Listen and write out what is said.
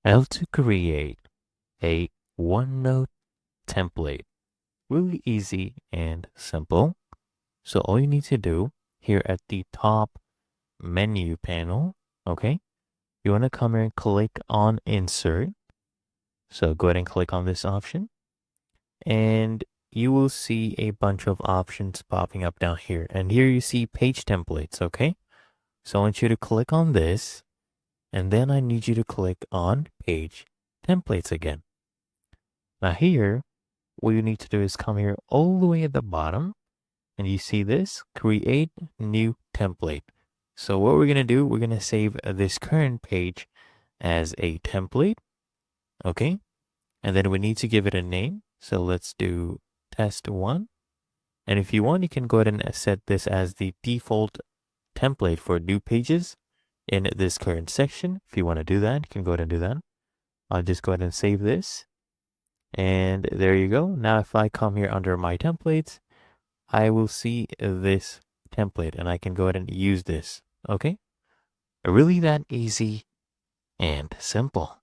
How to create a OneNote template. Really easy and simple. So all you need to do here at the top menu panel, okay, you want to come here and click on Insert. So go ahead and click on this option and you will see a bunch of options popping up down here. And here you see page templates, okay? So I want you to click on this and then I need you to click on page templates again. Now here, what you need to do is come here all the way at the bottom and you see this, create new template. So what we're going to do, we're going to save this current page as a template. Okay. And then we need to give it a name. So let's do test one. And if you want, you can go ahead and set this as the default template for new pages in this current section. If you want to do that, you can go ahead and do that. I'll just go ahead and save this. And there you go. Now, if I come here under my templates, I will see this template and I can go ahead and use this. Okay. Really that easy and simple.